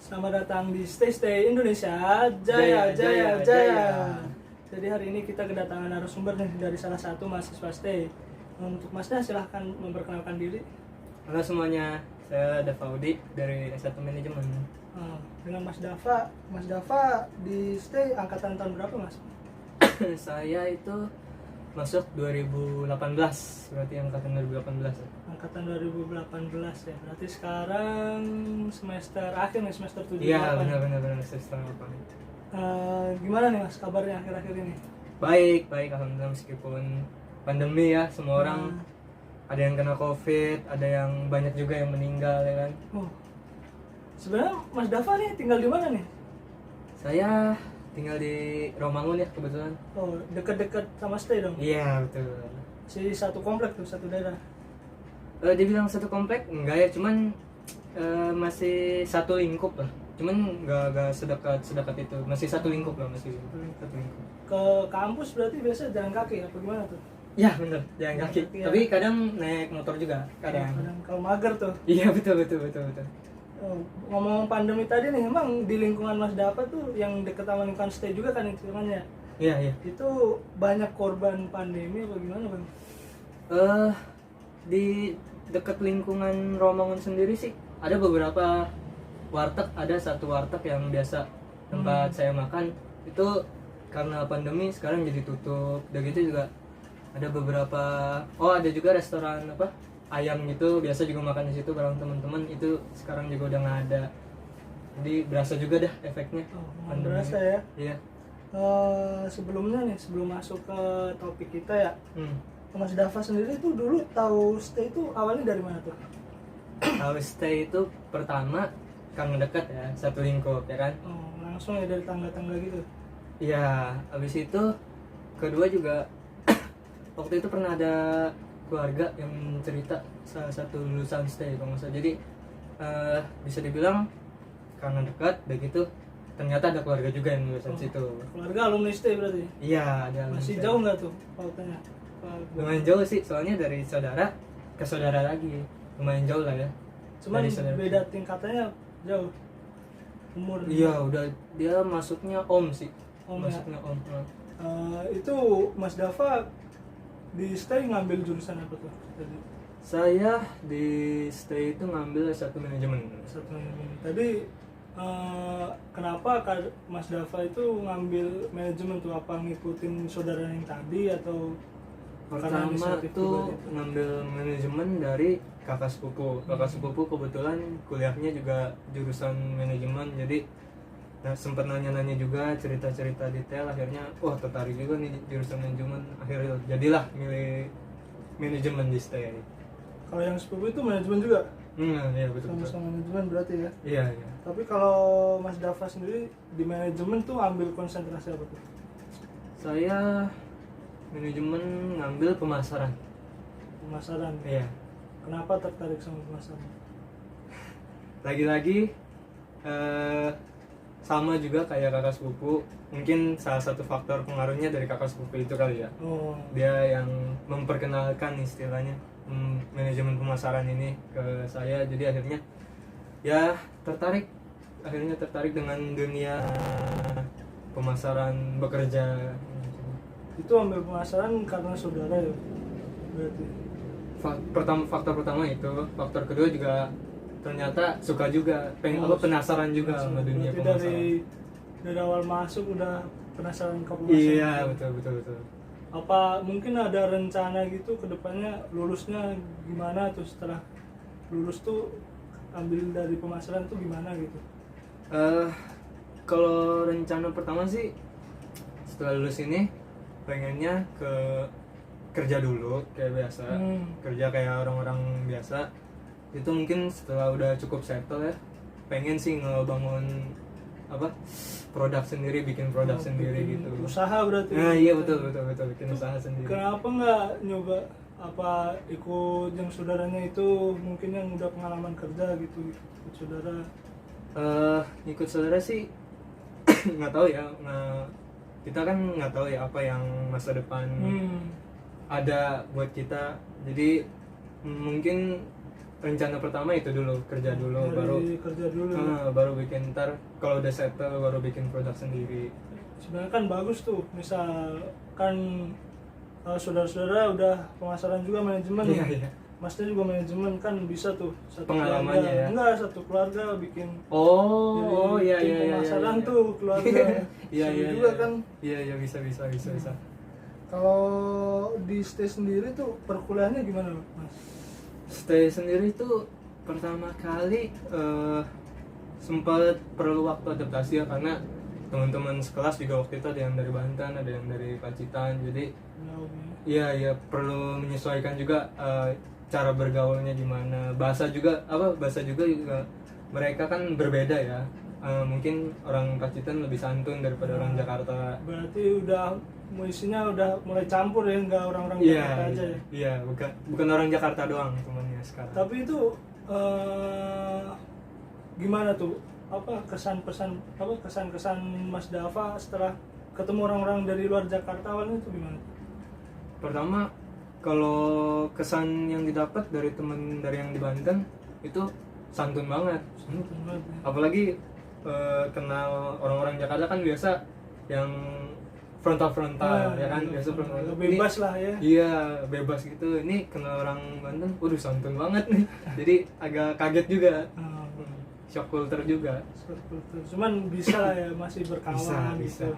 Selamat datang di Stay Indonesia, Jaya. Jadi hari ini kita kedatangan narasumber nih dari salah satu mahasiswa Stay. Untuk Mas Da, silahkan memperkenalkan diri. Halo semuanya, saya Dafaudi dari S1 Manajemen. Dengan Mas Dava di Stay angkatan tahun berapa, Mas? Saya itu masuk 2018, berarti angkatan 2018 ya. Angkatan 2018 ya. Berarti sekarang semester akhir nih, semester 7. Iya, benar semester 8. Gimana nih Mas kabarnya akhir-akhir ini? Baik, alhamdulillah meskipun pandemi ya, semua orang ada yang kena Covid, ada yang banyak juga yang meninggal ya kan. Sebenarnya Mas Dava nih tinggal di mana nih? Saya tinggal di Romangun ya kebetulan. Dekat-dekat sama Stay dong? Iya, betul. Si satu komplek tuh, satu daerah. Dibilang satu komplek enggak ya, cuman masih satu lingkup lah. Cuman enggak sedekat itu. Masih satu lingkup lah, masih satu lingkup. Ke kampus berarti biasa jalan kaki apa gimana tuh? Ya bener, jalan kaki. Ya. Tapi kadang naik motor juga, kadang. Kalau mager tuh. Iya betul. Ngomong pandemi tadi nih, emang di lingkungan Mas Dava tuh yang deket sama lingkungan Stay juga kan hitungannya? Iya. Itu banyak korban pandemi apa gimana Bang? Di dekat lingkungan Romangun sendiri sih ada beberapa warteg, ada satu warteg yang biasa tempat saya makan itu karena pandemi sekarang jadi tutup. Dan gitu juga ada beberapa, ada juga restoran ayam gitu, biasa juga makan di situ bareng teman-teman, itu sekarang juga udah nggak ada. Jadi berasa juga dah efeknya. Berasa ya? Iya. Sebelum masuk ke topik kita ya, Mas Dava sendiri tuh dulu tahu Stay itu awalnya dari mana tuh? Tahu Stay itu pertama karena dekat ya, satu lingkup ya kan. Langsung ya dari tangga-tangga gitu? Iya, habis itu kedua juga waktu itu pernah ada keluarga yang cerita salah satu lulusan Stay kalau nggak salah. Jadi bisa dibilang karena dekat, begitu ternyata ada keluarga juga yang lulusan situ. Keluarga alumni Stay berarti? Iya, ada. Masih jauh nggak tuh pautannya? Lumayan jauh sih, soalnya dari saudara ke saudara lagi, lumayan jauh lah ya. Cuman beda tingkatannya jauh umur. Iya, udah dia masuknya om sih. Masuknya om. Itu Mas Dava di Stay ngambil jurusan apa tuh tadi? Saya di Stay itu ngambil S1 Manajemen. Tadi kenapa Mas Dava itu ngambil manajemen tuh? Apa ngikutin saudara yang tadi atau pertama itu ngambil manajemen dari kakak sepupu. Kakak sepupu kebetulan kuliahnya juga jurusan manajemen, jadi sempat nanya-nanya juga, cerita-cerita detail, akhirnya tertarik juga nih jurusan manajemen, akhirnya jadilah milih manajemen di Stay. Kalau yang sepupu itu manajemen juga? Iya betul. Sama manajemen berarti ya? Iya. Tapi kalau Mas Dava sendiri di manajemen tuh ambil konsentrasi apa tuh? Saya manajemen ngambil pemasaran. Iya. Kenapa tertarik sama pemasaran? Lagi-lagi sama juga kayak kakak sepupu, mungkin salah satu faktor pengaruhnya dari kakak sepupu itu kali ya. Dia yang memperkenalkan istilahnya manajemen pemasaran ini ke saya, jadi akhirnya ya tertarik dengan dunia pemasaran, bekerja. Itu ambil pemasaran karena saudara ya berarti? Faktor pertama itu, faktor kedua juga ternyata suka juga, penasaran juga sama dunia pemasaran. Dari awal masuk udah penasaran ke pemasaran. Iya, betul. Apa mungkin ada rencana gitu ke depannya lulusnya gimana tuh, setelah lulus tuh ambil dari pemasaran tuh gimana gitu? Kalau rencana pertama sih setelah lulus ini pengennya kerja dulu kayak biasa, kerja kayak orang-orang biasa. Itu mungkin setelah udah cukup settle ya, pengen sih ngebangun produk sendiri, bikin produk sendiri gitu. Usaha berarti? Iya betul, bikin usaha sendiri. Kenapa nggak nyoba ikut yang saudaranya itu, mungkin yang udah pengalaman kerja gitu, ikut saudara? Ikut saudara sih nggak tahu ya, kita kan nggak tahu ya apa yang masa depan ada buat kita. Jadi mungkin rencana pertama itu dulu, kerja dulu, Dari kerja dulu. baru bikin, ntar kalau udah settle baru bikin produk sendiri. Sebenarnya kan bagus tuh, misal kan saudara-saudara udah pemasaran juga manajemen. Iya, iya. Masnya juga manajemen kan bisa tuh satu Pengalamannya keluarga. ya? Enggak, satu keluarga bikin Oh, jadi iya tim iya iya. pemasaran iya. tuh keluarga. Iya Seru iya juga iya. kan. Iya iya, bisa. Kalau di stay sendiri tuh perkuliahannya gimana, Mas? Stay sendiri itu pertama kali sempat perlu waktu adaptasi ya, karena teman-teman sekelas juga waktu itu ada yang dari Banten, ada yang dari Pacitan, jadi Jauh ya. iya perlu menyesuaikan juga cara bergaulnya gimana, bahasa juga mereka kan berbeda ya. Mungkin orang Pacitan lebih santun daripada orang Jakarta. Berarti udah isinya udah mulai campur ya, nggak orang-orang Iya, Jakarta aja ya. iya, bukan orang Jakarta doang temannya sekarang. Tapi itu gimana tuh? Kesan-kesan Mas Dava setelah ketemu orang-orang dari luar Jakarta awalnya itu gimana? Pertama, kalau kesan yang didapat dari temen dari yang di Banten itu santun banget. Apalagi kenal orang-orang Jakarta kan biasa yang frontal ya kan, biasa frontal. Bebas lah ya. Iya, bebas gitu. Ini kenal orang Banten, waduh santun banget nih. Jadi agak kaget juga. Shock culture juga. Cuman bisa lah ya, masih berkawan Bisa.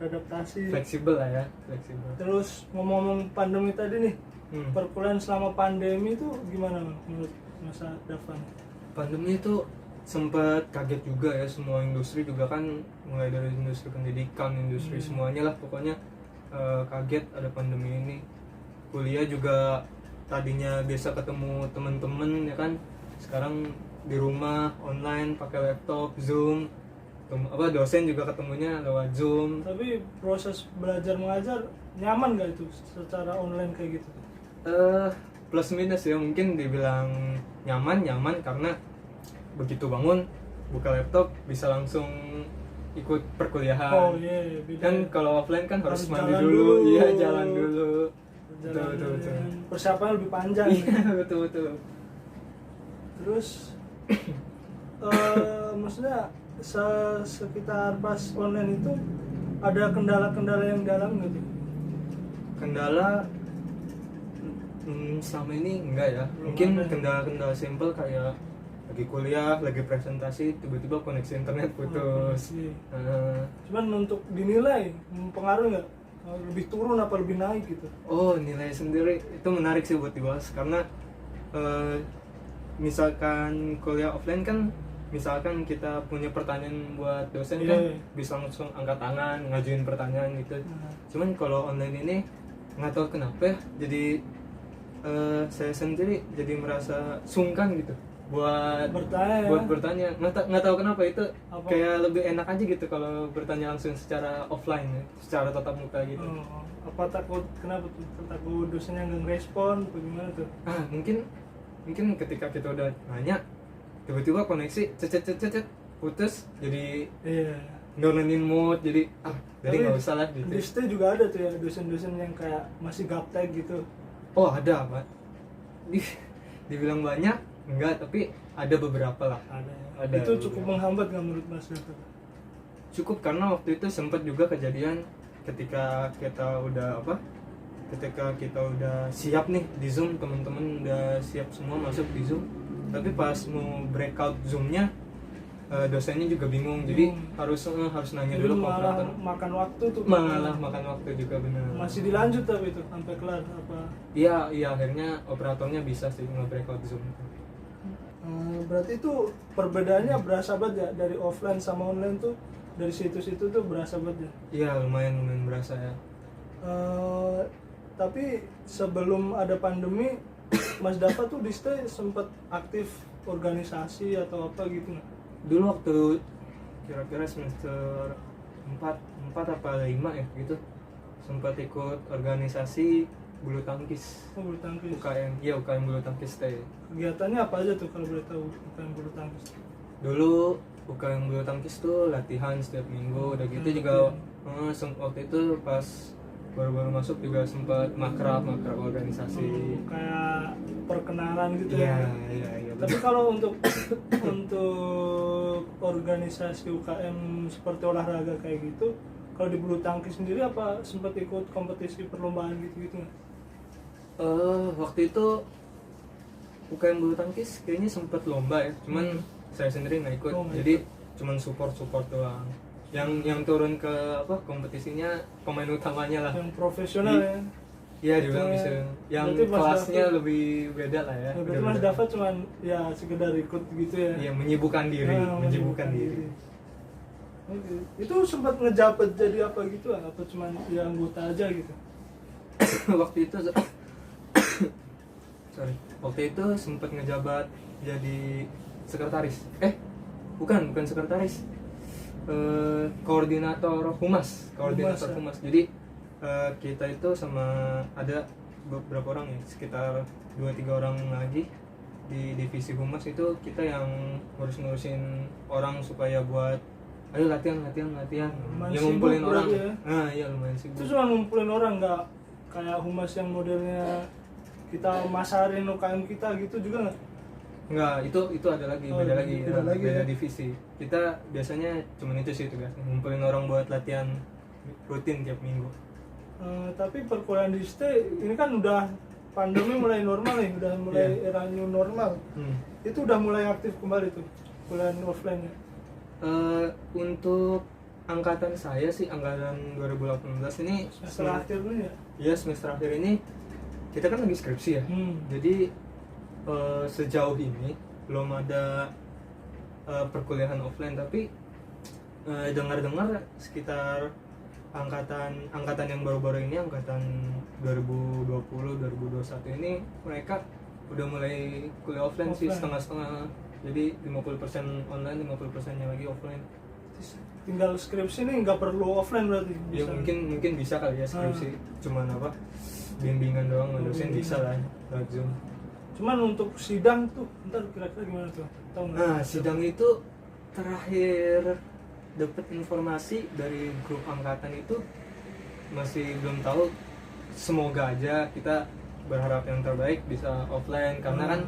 Adaptasi. Fleksibel lah ya, fleksibel. Terus ngomong-ngomong pandemi tadi nih, perkuliahan selama pandemi itu gimana menurut Mas Dava? Pandemi itu sempat kaget juga ya, semua industri juga kan, mulai dari industri pendidikan, industri semuanya lah pokoknya kaget ada pandemi ini. Kuliah juga tadinya biasa ketemu temen-temen ya kan, sekarang di rumah online pakai laptop, Zoom, dosen juga ketemunya lewat Zoom. Tapi proses belajar mengajar nyaman gak itu secara online kayak gitu? Plus minus ya, mungkin dibilang nyaman karena begitu bangun buka laptop bisa langsung ikut perkuliahan. Oh iya, beda. Kan kalau offline kan harus mandi jalan dulu, iya jalan dulu. Betul. Persiapan lebih panjang. Iya, betul. Terus maksudnya sekitar pas online itu ada kendala-kendala yang dalam gitu? Kendala selama ini enggak ya. Mungkin ada. kendala-kendala simpel kayak lagi kuliah, lagi presentasi, tiba-tiba koneksi internet putus. Cuman untuk dinilai mempengaruhi nggak? Lebih turun apa lebih naik gitu? Oh, nilai sendiri itu menarik sih buat dibahas, karena misalkan kuliah offline kan, misalkan kita punya pertanyaan buat dosen kan bisa langsung angkat tangan ngajuin pertanyaan gitu. Cuman kalau online ini nggak tahu kenapa ya, jadi saya sendiri jadi merasa sungkan gitu buat bertanya. Nggak tahu kenapa itu apa? Kayak lebih enak aja gitu kalau bertanya langsung secara offline ya, secara tatap muka gitu. Apa takut, kenapa tuh? Takut dosennya nggak ngerespon bagaimana tuh? Mungkin ketika kita udah nanya tiba-tiba koneksi cet putus, jadi nurunin mood, jadi nggak usah lah gitu. Di STE juga ada tuh ya dosen-dosen yang kayak masih gaptek gitu. Oh ada Pak, dibilang banyak enggak, tapi ada beberapa lah. Ada. Itu cukup menghambat nggak menurut Mas Dava? Cukup, karena waktu itu sempat juga kejadian ketika kita udah siap nih di Zoom, teman-teman udah siap semua masuk di Zoom, tapi pas mau breakout Zoom-nya dosennya juga bingung, jadi harus nanya Jadi dulu ke malah operator. makan waktu tuh. Malah makan waktu juga, benar. Masih dilanjut tapi itu sampai kelar apa? Iya akhirnya operatornya bisa sih nge-breakout Zoom. Berarti itu perbedaannya berasa banget ya dari offline sama online tuh, dari situ-situ tuh berasa banget ya? Iya lumayan berasa ya. Tapi sebelum ada pandemi, Mas Dava tuh di STE sempat aktif organisasi atau apa gitu nggak? Dulu waktu kira-kira semester 4 apa 5 ya gitu, sempat ikut organisasi bulu tangkis. Oh, bulu tangkis. UKM bulu tangkis teh. Kegiatannya apa aja tuh kalau boleh tahu UKM bulu tangkis? Dulu UKM bulu tangkis tuh latihan setiap minggu, udah gitu juga waktu itu pas baru-baru masuk juga sempat makrab organisasi. Kayak perkenalan gitu Iya, ya. iya, iya. Tapi kalau untuk organisasi UKM seperti olahraga kayak gitu, kalau di bulu tangkis sendiri apa sempat ikut kompetisi perlombaan gitu-gitu nggak? Waktu itu UKM bulu tangkis kayaknya sempat lomba ya, cuman saya sendiri nggak ikut. Oh, nggak Jadi cuman support doang. Yang turun ke apa kompetisinya pemain utamanya lah. Yang profesional ya. Iya juga bisa. Yang Berarti Mas kelasnya David- lebih beda lah ya. Ya, berarti Udah Mas beda. Dava cuman ya sekedar ikut gitu ya. Iya, menyibukkan diri, Nah, menyibukkan diri. Oke. Itu sempat ngejabat jadi apa gitu apa cuman ya anggota aja gitu? Waktu itu sorry, waktu itu sempat ngejabat jadi sekretaris. Bukan sekretaris. Koordinator humas. Humas, ya. Jadi kita itu sama ada beberapa orang ya, sekitar 2-3 orang lagi di divisi humas itu kita yang ngurusin orang supaya buat ayo latihan Lumayan yang ngumpulin sibuk orang. berarti ya. Nah, iya lumayan Itu sibuk. cuma ngumpulin orang nggak kayak humas yang modelnya kita masarin UKM kita gitu juga nggak? Enggak, itu ada lagi, Oh, beda lagi, beda lagi beda ya. divisi. Kita biasanya cuma itu sih tugas, ngumpulin orang buat latihan rutin tiap minggu. Tapi perkuliahan di ST ini kan udah pandemi mulai normal nih, udah mulai era new normal. Itu udah mulai aktif kembali tuh kuliah offline ya. Untuk angkatan saya sih, angkatan 2018 ini Semester akhir dulu ya. ya semester akhir ini kita kan lagi skripsi ya. Jadi sejauh ini belum ada perkuliahan offline, tapi dengar-dengar sekitar angkatan yang baru-baru ini, angkatan 2020 2021 ini mereka udah mulai kuliah offline sih, setengah-setengah. Jadi 50% online, 50%-nya lagi offline. Tinggal skripsi nih nggak perlu offline berarti. Ya mungkin bisa kali ya skripsi, cuman apa bimbingan doang sama dosen bisa lah lewat Zoom. Cuman untuk sidang tuh ntar kira-kira gimana tuh? Tahu nggak? Nah, sidang itu terakhir dapat informasi dari grup angkatan itu masih belum tahu. Semoga aja, kita berharap yang terbaik bisa offline karena kan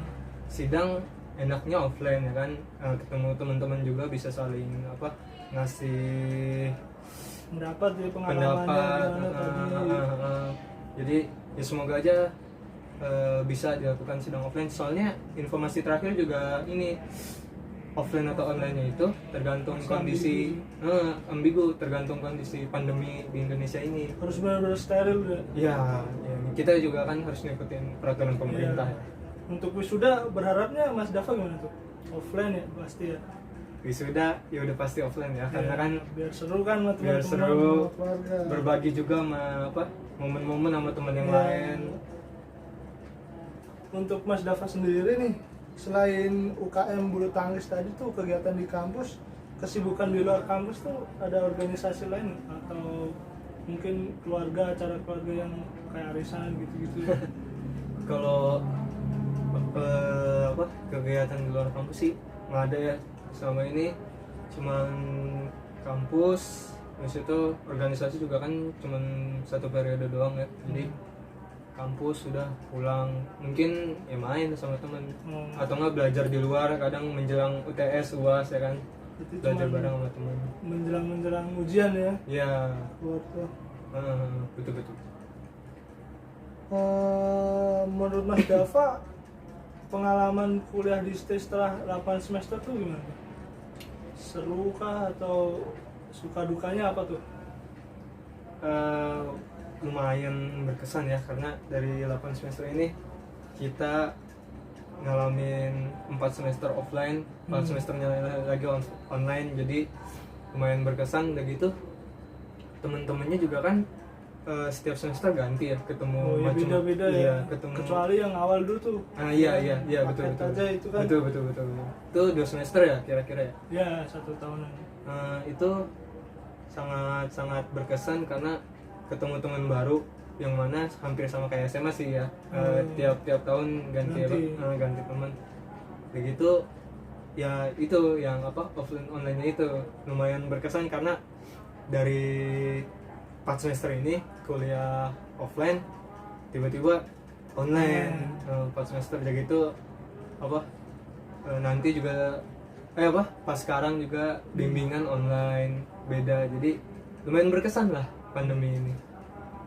sidang enaknya offline ya kan, ketemu teman-teman juga bisa saling apa ngasih Pendapat ya, pengalamannya pendapat. gimana tadi. Jadi ya semoga aja bisa dilakukan sidang offline. Soalnya informasi terakhir juga ini offline atau online-nya itu tergantung Masih kondisi ambigu, tergantung kondisi pandemi di Indonesia ini. Harus benar-benar steril ya. Ya, kita juga kan harus ngikutin peraturan pemerintah. Iya. Untuk wisuda berharapnya Mas Dava gimana tuh? Offline ya pasti ya. Wisuda ya udah pasti offline ya, karena kan biar seru kan sama biar teman-teman, seru, sama keluarga. berbagi juga sama apa momen-momen sama teman yang Iya. lain. Untuk Mas Dava sendiri nih, selain UKM bulu tangkis tadi tuh kegiatan di kampus, kesibukan di luar kampus tuh ada organisasi lain atau mungkin keluarga, acara keluarga yang kayak arisan gitu-gitu? Kalau apa kegiatan di luar kampus sih nggak ada ya selama ini, cuman kampus. Habis itu organisasi juga kan cuman 1 periode doang ya, jadi kampus sudah pulang, mungkin ya main sama teman atau nggak belajar di luar kadang menjelang UTS UAS ya kan, Berarti belajar cuman bareng sama teman. menjelang ujian ya Ya buat tuh. betul. Menurut Mas Dava, pengalaman kuliah di ST setelah 8 semester tuh gimana? Seru kah atau suka dukanya apa tuh? Lumayan berkesan ya, karena dari 8 semester ini kita ngalamin 4 semester offline, 4 semesternya lagi online, jadi lumayan berkesan. Udah gitu temen-temennya juga kan setiap semester ganti ya, ketemu Ya macam beda-beda iya, ya. ketemu. Kecuali yang awal dulu tuh. Iya betul. Paket aja itu kan. Betul. Itu 2 semester ya kira-kira ya. Ya 1 tahunan. Itu sangat berkesan karena ketemu teman baru yang mana hampir sama kayak SMA sih ya. Tiap tahun ganti. Ganti teman. Begitu ya, itu yang apa offline online-nya itu lumayan berkesan karena dari 4 semester ini kuliah offline tiba-tiba online. 4 semester udah gitu apa nanti juga pas sekarang juga bimbingan online beda, jadi lumayan berkesan lah pandemi ini.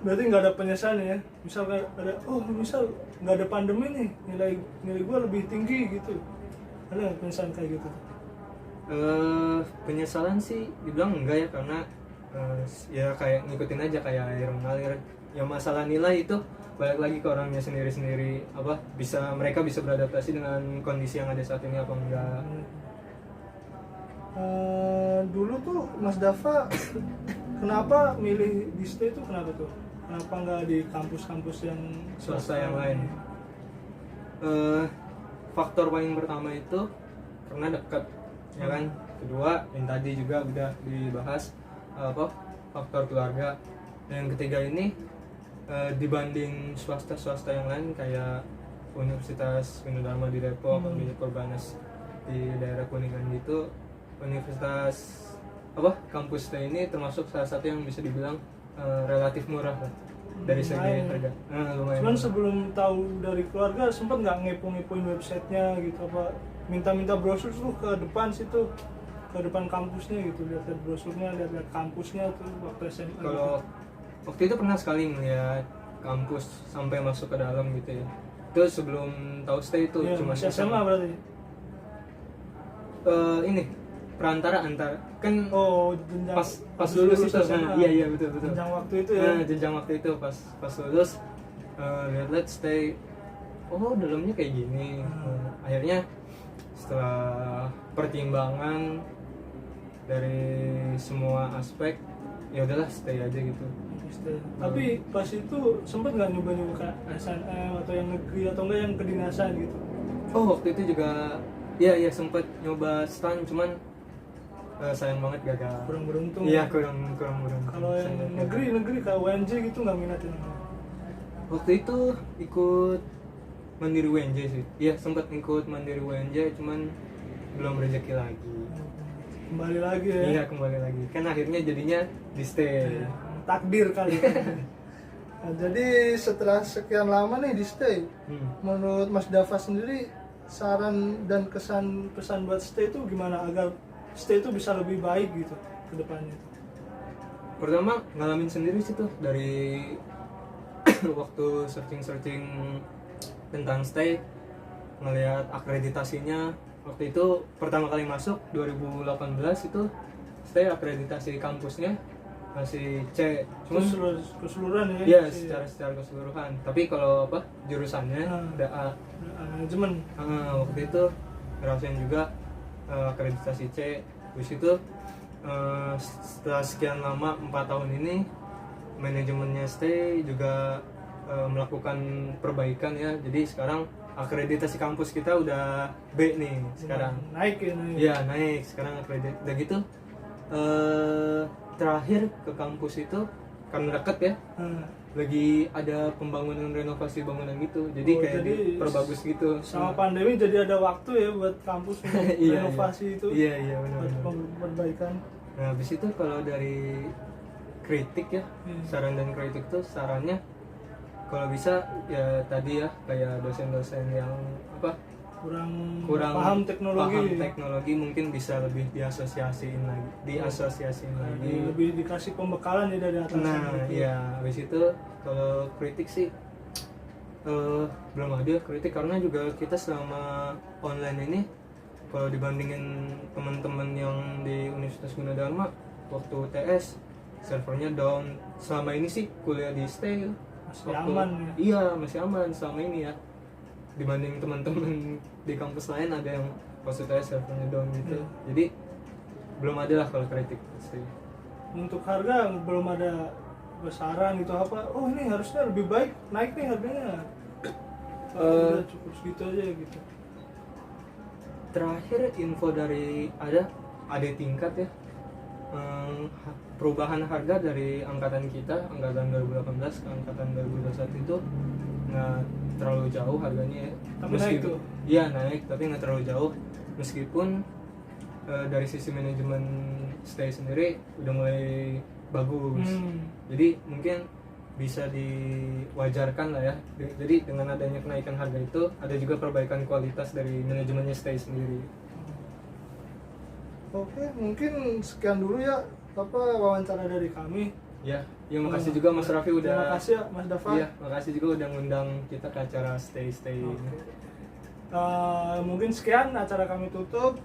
Berarti nggak ada penyesalan ya, misal misal nggak ada pandemi nih, nilai gue lebih tinggi gitu, ada nggak penyesalan kayak gitu? Penyesalan sih dibilang enggak ya, karena ya kayak ngikutin aja kayak air mengalir. Ya masalah nilai itu balik lagi ke orangnya sendiri-sendiri, mereka bisa beradaptasi dengan kondisi yang ada saat ini apa enggak. Dulu tuh Mas Dava kenapa milih di stay itu, kenapa tuh? Kenapa nggak di kampus-kampus yang Swasta yang lain? Faktor paling pertama itu karena dekat, ya kan. Kedua yang tadi juga udah dibahas faktor keluarga. Dan yang ketiga ini dibanding swasta yang lain kayak Universitas Gunadarma di Depok, Universitas Perbanas di daerah Kuningan gitu, universitas kampus stay ini termasuk salah satu yang bisa dibilang relatif murah lah dari segi harga. Lumayan. Cuman sebelum tahu dari keluarga sempat nggak ngepo-ngepoin websitenya gitu, apa minta brosur tuh ke depan situ, ke depan kampusnya gitu, lihat brosurnya, lihat kampusnya tuh waktu SMA. Kalau waktu itu pernah sekali ngeliat kampus sampai masuk ke dalam gitu ya. Itu sebelum tahu stay itu ya, cuma SMA berarti. Ini perantara antar kan jenjang pas lulus itu. Iya betul. Jenjang waktu itu ya. Jenjang waktu itu pas lulus lihat stay, dalamnya kayak gini. Akhirnya setelah pertimbangan dari semua aspek, ya udahlah stay aja gitu. Tapi pas itu sempet nggak nyoba ke SNM atau yang negeri atau enggak yang kedinasan gitu? Waktu itu juga iya sempet nyoba stan, cuman sayang banget gagal. Kurang beruntung. Iya kurang beruntung. Kalau yang negeri kayak UNJ gitu nggak minatin? Waktu itu ikut Mandiri UNJ sih. Iya sempat ikut Mandiri UNJ, cuman belum rezeki lagi. Kembali lagi ya? Iya kembali lagi. Kan akhirnya jadinya di stay. Takdir kali. Nah, jadi setelah sekian lama nih di stay, menurut Mas Dava sendiri saran dan pesan buat stay itu gimana agar stay itu bisa lebih baik gitu ke depannya? Pertama ngalamin sendiri sih tuh dari waktu searching tentang stay, ngelihat akreditasinya. Waktu itu pertama kali masuk 2018 itu stay akreditasi kampusnya masih C, cuma keseluruhan ya? Iya, secara keseluruhan. Tapi kalau jurusannya udah A. Manajemen. Waktu itu ngerasain juga akreditasi C. Terus itu setelah sekian lama 4 tahun ini manajemennya stay juga melakukan perbaikan ya. Jadi sekarang akreditasi kampus kita udah B nih sekarang. Naik ya? Iya naik. Sekarang akreditasi udah gitu. Terakhir ke kampus itu karena deket ya, lagi ada pembangunan renovasi bangunan gitu, jadi jadi perbagus gitu. Sama pandemi jadi ada waktu ya buat kampus untuk renovasi itu. Iya benar. Perbaikan. Nah habis itu kalau dari kritik ya, saran dan kritik tuh sarannya kalau bisa ya tadi ya kayak dosen-dosen yang kurang paham teknologi mungkin bisa lebih diasosiasiin lagi, lebih dikasih pembekalan ya dari atas. Nah iya, habis itu kalau kritik sih belum ada kritik, karena juga kita selama online ini kalau dibandingin teman-teman yang di Universitas Gunadarma waktu TS servernya down. Selama ini sih kuliah di stay masih aman ya? Iya masih aman selama ini ya, dibanding teman-teman di kampus lain ada yang maksudnya servernya down gitu. Jadi belum ada lah kalau kritik pasti. Untuk harga belum ada besaran gitu apa, ini harusnya lebih baik naik nih harganya. Udah cukup segitu aja gitu. Terakhir info dari ada tingkat ya, perubahan harga dari angkatan kita, angkatan 2018 ke angkatan 2021 itu nggak terlalu jauh harganya ya. Tapi naik tuh? Iya naik, tapi nggak terlalu jauh. Meskipun dari sisi manajemen stay sendiri udah mulai bagus. Jadi mungkin bisa diwajarkan lah ya. Jadi dengan adanya kenaikan harga itu ada juga perbaikan kualitas dari manajemennya Stay sendiri. Oke, mungkin sekian dulu ya wawancara dari kami. Ya, makasih juga Mas Raffi udah. Terima kasih ya Mas Dava. Iya, makasih juga udah ngundang kita ke acara Stay ini. Mungkin sekian acara kami tutup.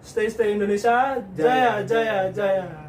Stay Indonesia, jaya jaya jaya.